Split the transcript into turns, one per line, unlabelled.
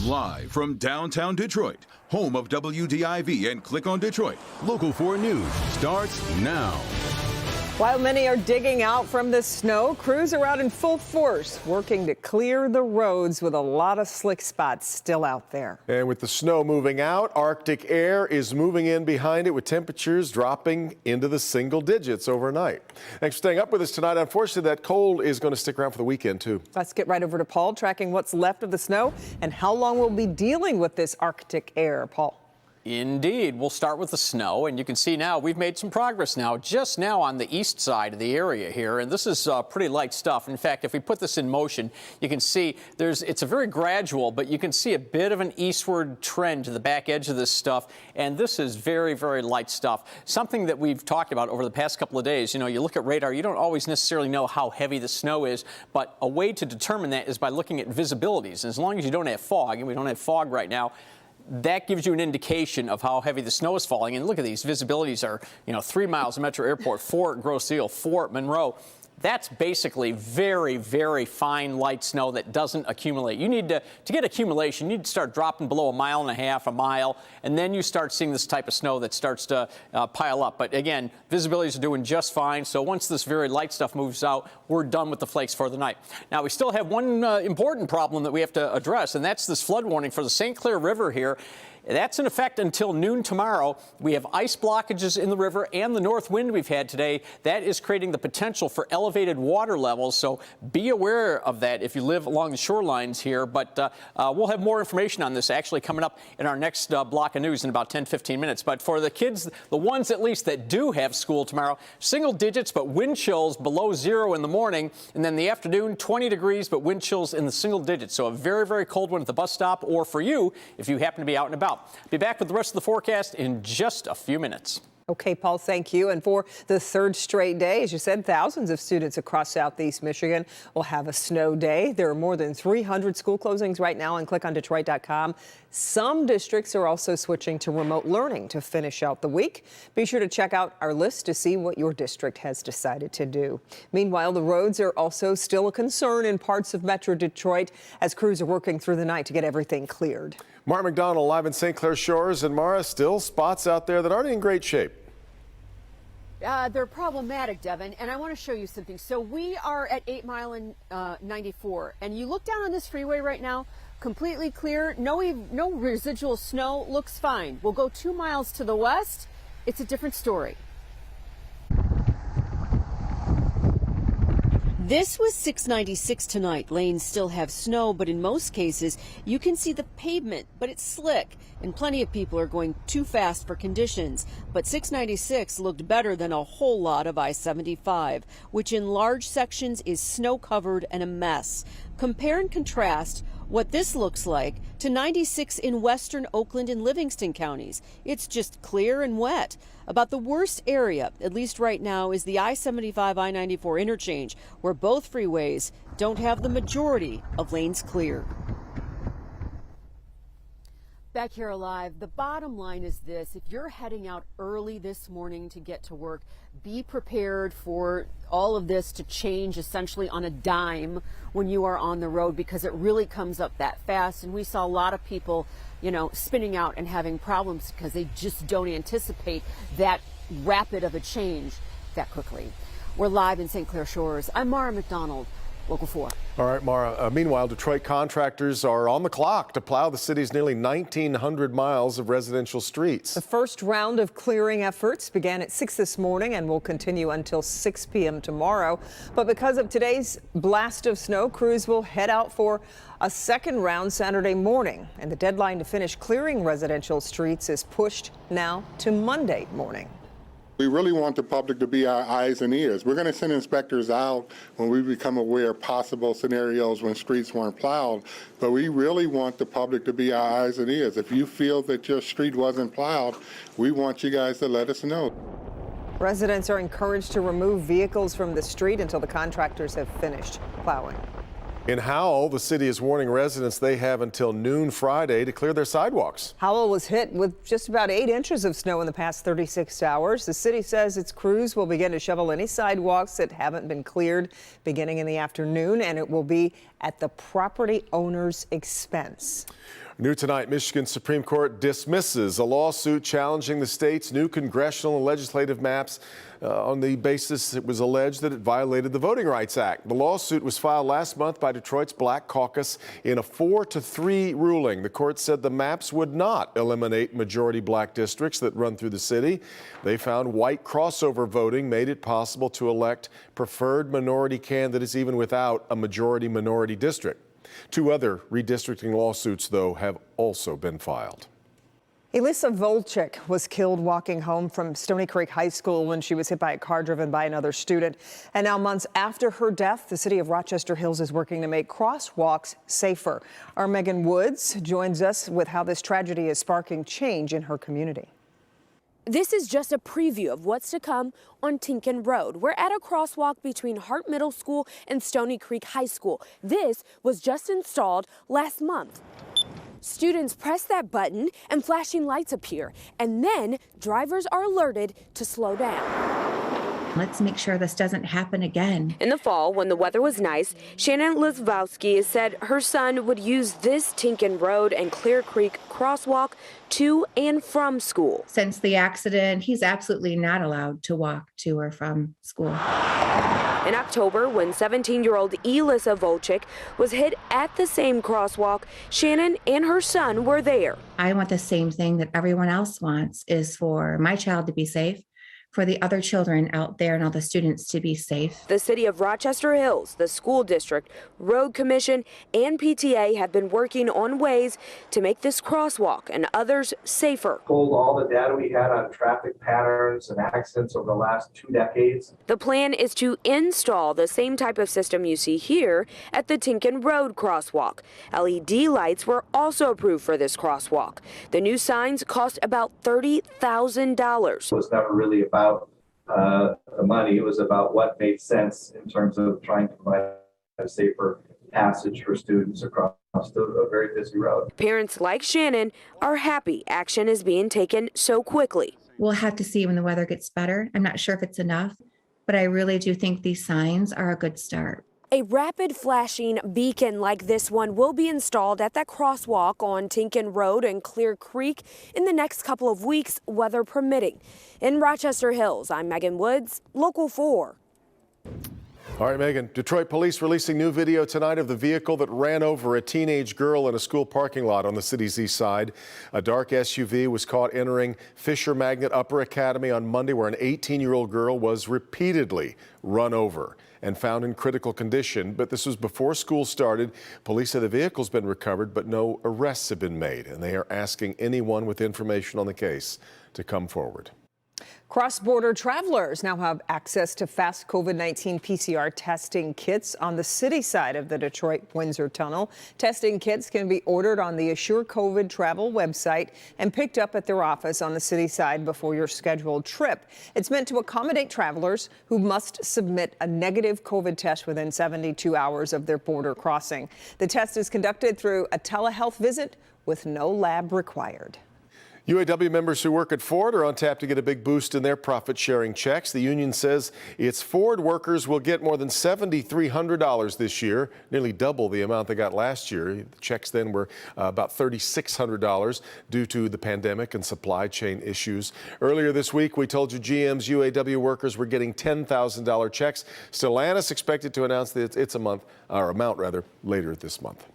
Live from downtown Detroit, home of WDIV and Click on Detroit, Local 4 News starts now.
While many are digging out from the snow, crews are out in full force working to clear the roads with a lot of slick spots still out there.
And with the snow moving out, Arctic air is moving in behind it with temperatures dropping into the single digits overnight. Thanks for staying up with us tonight. Unfortunately, that cold is going to stick around for the weekend, too.
Let's get right over to Paul, tracking what's left of the snow and how long we'll be dealing with this Arctic air. Paul.
Indeed. We'll start with the snow, and you can see now we've made some progress now, just now on the east side of the area here, and this is pretty light stuff. In fact, if we put this in motion, you can see it's a very gradual, but you can see a bit of an eastward trend to the back edge of this stuff, and this is very, very light stuff. Something that we've talked about over the past couple of days, you know, you look at radar, you don't always necessarily know how heavy the snow is, but a way to determine that is by looking at visibilities. And as long as you don't have fog, and we don't have fog right now, that gives you an indication of how heavy the snow is falling. And look at these visibilities are, 3 miles at Metro Airport, 4 at Grosse Ile, 4 at Monroe. That's basically very, very fine light snow that doesn't accumulate. You need to get accumulation, you need to start dropping below 1.5 miles, a mile, and then you start seeing this type of snow that starts to pile up. But again, visibilities are doing just fine. So once this very light stuff moves out, we're done with the flakes for the night. Now, we still have one important problem that we have to address, and that's this flood warning for the St. Clair River here. That's in effect until noon tomorrow. We have ice blockages in the river and the north wind we've had today. That is creating the potential for elevated water levels. So be aware of that if you live along the shorelines here. But we'll have more information on this actually coming up in our next block of news in about 10-15 minutes. But for the kids, the ones at least that do have school tomorrow, single digits, but wind chills below 0 in the morning. And then the afternoon, 20 degrees, but wind chills in the single digits. So a very, very cold one at the bus stop, or for you if you happen to be out and about. Be back with the rest of the forecast in just a few minutes.
Okay, Paul, thank you. And for the third straight day, as you said, thousands of students across Southeast Michigan will have a snow day. There are more than 300 school closings right now on clickondetroit.com. Some districts are also switching to remote learning to finish out the week. Be sure to check out our list to see what your district has decided to do. Meanwhile, the roads are also still a concern in parts of Metro Detroit as crews are working through the night to get everything cleared.
Mara McDonald live in St. Clair Shores. And Mara, still spots out there that aren't in great shape.
They're problematic, Devin, and I want to show you something. So we are at 8 Mile and 94, and you look down on this freeway right now, completely clear, no residual snow, looks fine. We'll go 2 miles to the west, it's a different story. This was 696 tonight. Lanes still have snow, but in most cases, you can see the pavement, but it's slick, and plenty of people are going too fast for conditions. But 696 looked better than a whole lot of I-75, which in large sections is snow-covered and a mess. Compare and contrast what this looks like to 96 in western Oakland and Livingston counties. It's just clear and wet. About the worst area, at least right now, is the I-75 I-94 interchange, where both freeways don't have the majority of lanes clear. Back here alive, the bottom line is this: if you're heading out early this morning to get to work, be prepared for all of this to change essentially on a dime when you are on the road, because it really comes up that fast. And we saw a lot of people, spinning out and having problems because they just don't anticipate that rapid of a change that quickly. We're live in St. Clair Shores. I'm Mara McDonald, Local 4.
All right, Mara. Meanwhile, Detroit contractors are on the clock to plow the city's nearly 1,900 miles of residential streets.
The first round of clearing efforts began at 6 this morning and will continue until 6 p.m. tomorrow. But because of today's blast of snow, crews will head out for a second round Saturday morning. And the deadline to finish clearing residential streets is pushed now to Monday morning.
We really want the public to be our eyes and ears. We're going to send inspectors out when we become aware of possible scenarios when streets weren't plowed, but we really want the public to be our eyes and ears. If you feel that your street wasn't plowed, we want you guys to let us know.
Residents are encouraged to remove vehicles from the street until the contractors have finished plowing.
In Howell, the city is warning residents they have until noon Friday to clear their sidewalks.
Howell was hit with just about 8 inches of snow in the past 36 hours. The city says its crews will begin to shovel any sidewalks that haven't been cleared beginning in the afternoon, and it will be at the property owner's expense.
New tonight, Michigan Supreme Court dismisses a lawsuit challenging the state's new congressional and legislative maps on the basis it was alleged that it violated the Voting Rights Act. The lawsuit was filed last month by Detroit's Black Caucus in a 4-3 ruling. The court said the maps would not eliminate majority black districts that run through the city. They found white crossover voting made it possible to elect preferred minority candidates even without a majority-minority district. 2 other redistricting lawsuits, though, have also been filed.
Elisa Volchik was killed walking home from Stony Creek High School when she was hit by a car driven by another student. And now, months after her death, the city of Rochester Hills is working to make crosswalks safer. Our Megan Woods joins us with how this tragedy is sparking change in her community.
This is just a preview of what's to come on Tinkin Road. We're at a crosswalk between Hart Middle School and Stony Creek High School. This was just installed last month. Students press that button and flashing lights appear, and then drivers are alerted to slow down.
Let's make sure this doesn't happen again.
In the fall, when the weather was nice, Shannon Lizvowski said her son would use this Tinkin Road and Clear Creek crosswalk to and from school.
Since the accident, he's absolutely not allowed to walk to or from school.
In October, when 17-year-old Elisa Volchik was hit at the same crosswalk, Shannon and her son were there.
I want the same thing that everyone else wants, is for my child to be safe, for the other children out there and all the students to be safe.
The city of Rochester Hills, the school district, road commission, and PTA have been working on ways to make this crosswalk and others safer.
Pulled all the data we had on traffic patterns and accidents over the last 2 decades.
The plan is to install the same type of system you see here at the Tinkin Road crosswalk. LED lights were also approved for this crosswalk. The new signs cost about $30,000.
It was never really about the money. It was about what made sense in terms of trying to provide a safer passage for students across a very busy road.
Parents like Shannon are happy action is being taken so quickly.
We'll have to see when the weather gets better. I'm not sure if it's enough, but I really do think these signs are a good start.
A rapid flashing beacon like this one will be installed at that crosswalk on Tinkin Road and Clear Creek in the next couple of weeks, weather permitting. In Rochester Hills, I'm Megan Woods, Local 4.
All right, Megan. Detroit police releasing new video tonight of the vehicle that ran over a teenage girl in a school parking lot on the city's east side. A dark SUV was caught entering Fisher Magnet Upper Academy on Monday, where an 18-year-old girl was repeatedly run over and found in critical condition. But this was before school started. Police say the vehicle's been recovered, but no arrests have been made, and they are asking anyone with information on the case to come forward.
Cross-border travelers now have access to fast COVID-19 PCR testing kits on the city side of the Detroit-Windsor Tunnel. Testing kits can be ordered on the Assure COVID travel website and picked up at their office on the city side before your scheduled trip. It's meant to accommodate travelers who must submit a negative COVID test within 72 hours of their border crossing. The test is conducted through a telehealth visit with no lab required.
UAW members who work at Ford are on tap to get a big boost in their profit-sharing checks. The union says its Ford workers will get more than $7,300 this year, nearly double the amount they got last year. The checks then were about $3,600 due to the pandemic and supply chain issues. Earlier this week, we told you GM's UAW workers were getting $10,000 checks. Stellantis expected to announce its amount later this month.